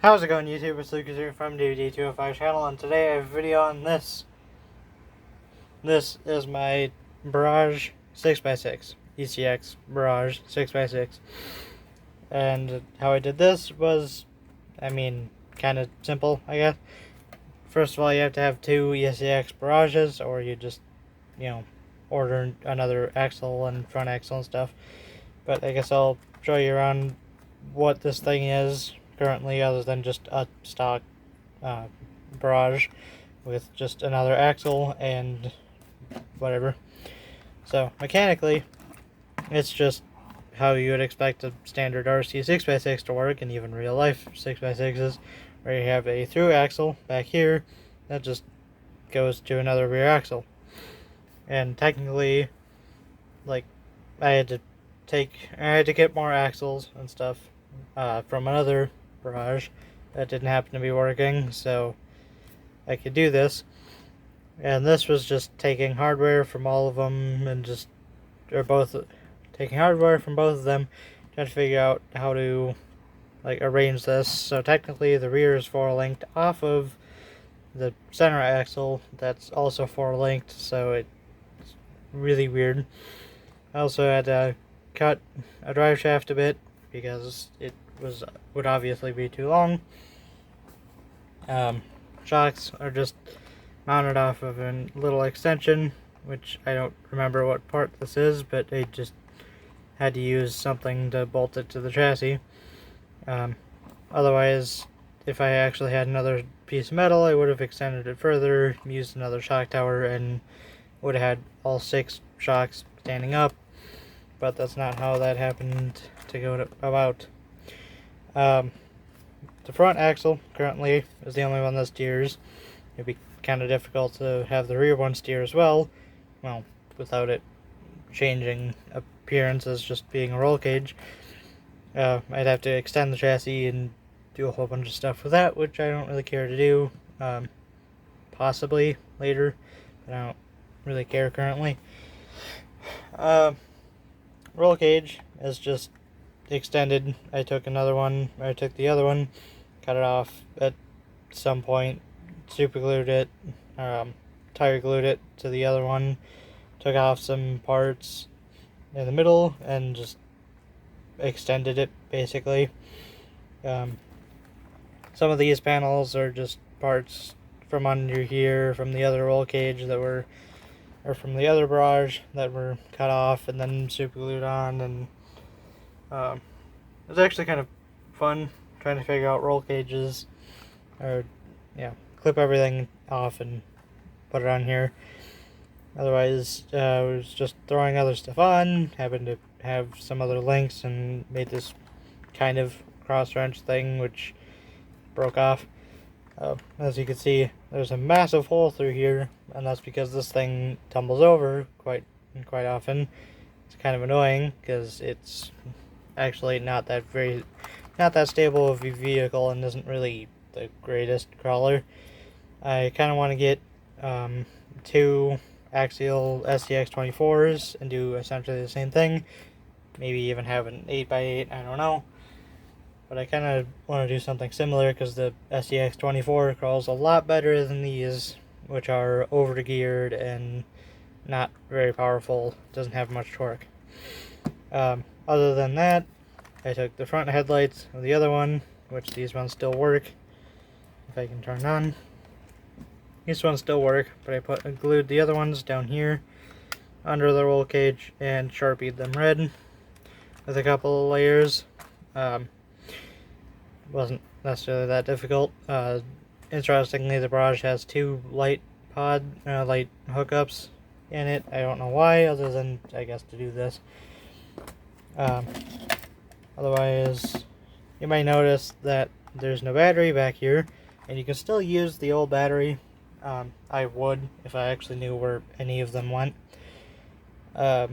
How's it going, YouTube? It's Lucas here from DVD205 channel, and today I have a video on this. This is my Barrage 6x6, Ecx Barrage 6x6. And how I did this was, kind of simple, I guess. First of all, you have to have two Ecx Barrages, or you just, order another axle and front axle and stuff. But I guess I'll show you around what this thing is currently, other than just a stock Barrage with just another axle and whatever. So mechanically, it's just how you would expect a standard RC 6x6 to work, and even real life 6x6s, where you have a through axle back here that just goes to another rear axle. And technically, like, I had to get more axles and stuff from another Barrage that didn't happen to be working, so I could do this. And this was just taking hardware from all of them and taking hardware from both of them, trying to figure out how to arrange this. So technically the rear is 4-linked off of the center axle that's also 4-linked, so it's really weird. I also had to cut a drive shaft a bit because it would obviously be too long. Shocks are just mounted off of a little extension, which I don't remember what part this is, but I just had to use something to bolt it to the chassis. Otherwise, if I actually had another piece of metal, I would have extended it further, used another shock tower, and would have had all 6 shocks standing up. But that's not how that happened to go about. The front axle currently is the only one that steers. It'd be kind of difficult to have the rear one steer as well, without it changing appearance as just being a roll cage. I'd have to extend the chassis and do a whole bunch of stuff with that, which I don't really care to do. Possibly later, but I don't really care currently. Roll cage is just extended. I took the other one, cut it off at some point, super glued it, tire glued it to the other one, took off some parts in the middle, and just extended it basically. Some of these panels are just parts from under here from the other roll cage or from the other Barrage that were cut off and then super glued on, and it was actually kind of fun trying to figure out roll cages, or clip everything off and put it on here. Otherwise, I was just throwing other stuff on, happened to have some other links, and made this kind of cross wrench thing which broke off. As you can see, there's a massive hole through here, and that's because this thing tumbles over quite often. It's kind of annoying because it's actually not that stable of a vehicle and isn't really the greatest crawler. I kind of want to get 2 axial SCX-24s and do essentially the same thing. Maybe even have an 8x8, I don't know. But I kind of want to do something similar because the SCX-24 crawls a lot better than these, which are over-geared and not very powerful, doesn't have much torque. Other than that, I took the front headlights of the other one, which these ones still work, if I can turn on. These ones still work, but I glued the other ones down here under the roll cage and Sharpied them red with a couple of layers. Wasn't necessarily that difficult. Interestingly, the Barrage has 2 light hookups in it. I don't know why, other than I guess to do this. Otherwise, you might notice that there's no battery back here, and you can still use the old battery. I would if I actually knew where any of them went. But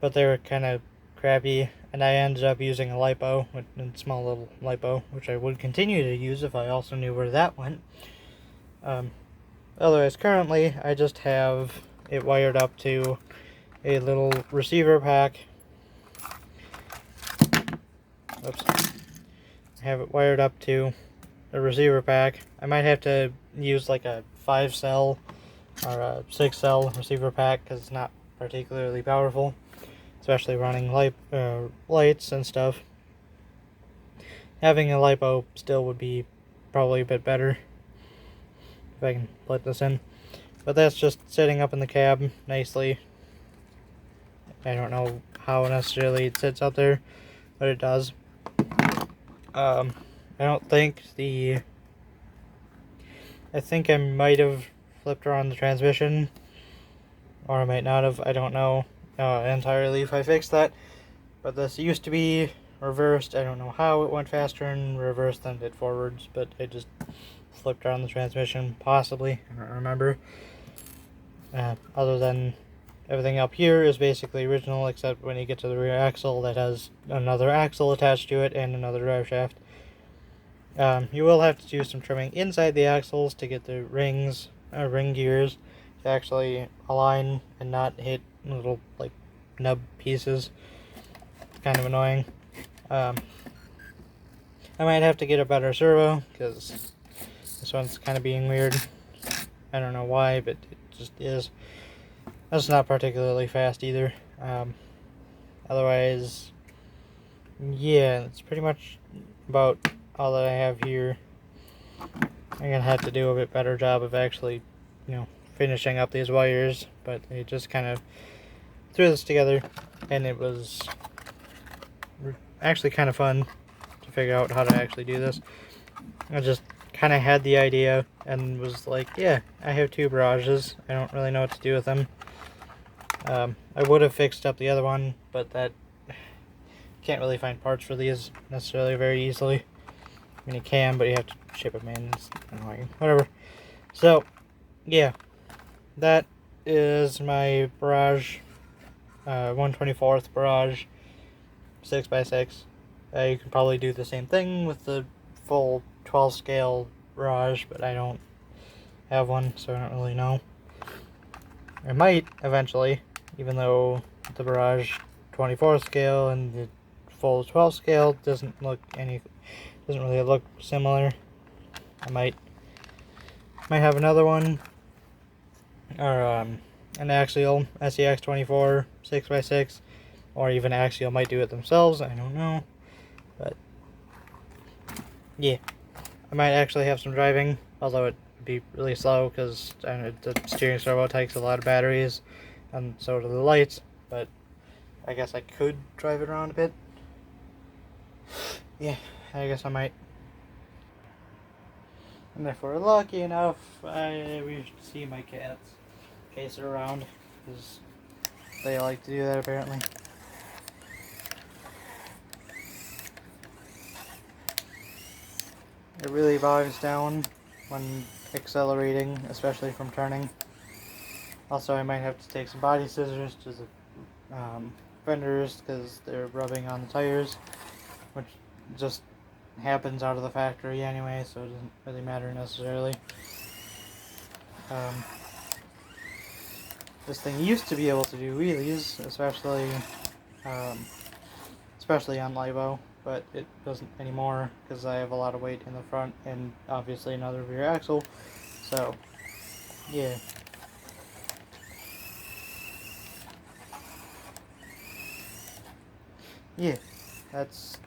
they were kind of crappy, and I ended up using a LiPo, a small little LiPo, which I would continue to use if I also knew where that went. Otherwise, currently, I just have it wired up to a little receiver pack. Oops. have it wired up to a receiver pack. I might have to use like a 5-cell or a 6-cell receiver pack because it's not particularly powerful, especially running lights and stuff. Having a LiPo still would be probably a bit better if I can plug this in. But that's just sitting up in the cab nicely. I don't know how necessarily it sits out there, but it does. I don't think I think I might have flipped around the transmission, or I might not have. I don't know entirely if I fixed that. But this used to be reversed. I don't know how it went faster in reverse than it did forwards, but I just flipped around the transmission, possibly. I don't remember. Other than everything up here is basically original, except when you get to the rear axle, that has another axle attached to it and another drive shaft. You will have to do some trimming inside the axles to get the ring gears to actually align and not hit little like nub pieces. Kind of annoying. I might have to get a better servo because this one's kind of being weird. I don't know why, but it just is. That's not particularly fast either. Otherwise, yeah, that's pretty much about all that I have here. I'm gonna have to do a bit better job of actually, finishing up these wires, but I just kind of threw this together, and it was actually kind of fun to figure out how to actually do this. I just kind of had the idea and was like, yeah, I have 2 Barrages. I don't really know what to do with them. I would have fixed up the other one, but that can't really find parts for these necessarily very easily. I mean, you can, but you have to ship them in. It's annoying. Whatever. So, yeah, that is my Barrage, 1/24 Barrage 6x6. You can probably do the same thing with the full 12 scale Barrage, but I don't have one, so I don't really know. I might eventually, even though the Barrage 24 scale and the full 12 scale doesn't really look similar. I might have another one, or an Axial Ecx 24 6x6, or even Axial might do it themselves. I don't know, but yeah, I might actually have some driving, although it would be really slow because the steering servo takes a lot of batteries, and so do the lights. But I guess I could drive it around a bit. Yeah, I guess I might. And if we're lucky enough, we should see my cats chase it around, because they like to do that apparently. It really bogs down when accelerating, especially from turning. Also, I might have to take some body scissors to the fenders because they're rubbing on the tires, which just happens out of the factory anyway, so it doesn't really matter necessarily. This thing used to be able to do wheelies, especially on LiPo, but it doesn't anymore because I have a lot of weight in the front and obviously another rear axle. So, yeah. Yeah, that's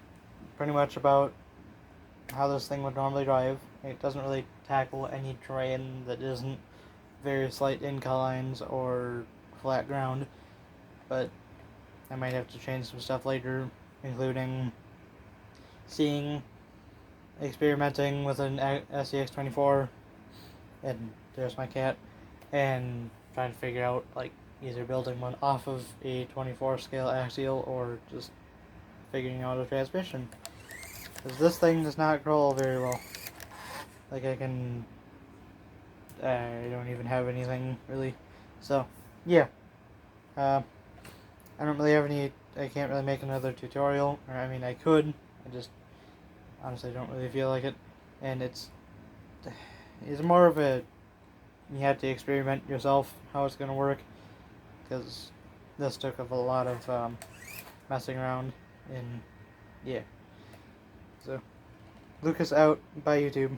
pretty much about how this thing would normally drive. It doesn't really tackle any terrain that isn't very slight inclines or flat ground, but I might have to change some stuff later, including experimenting with an Ecx 24, and there's my cat, and trying to figure out like either building one off of a 24 scale axial or just figuring out a transmission, because this thing does not crawl very well. Like I don't even have anything really. So yeah, I don't really have any. I can't really make another tutorial, or I mean I could. I just honestly don't really feel like it, and it's more of a you have to experiment yourself how it's gonna work, because this took a lot of messing around, and yeah. So Lucas out. Bye, YouTube.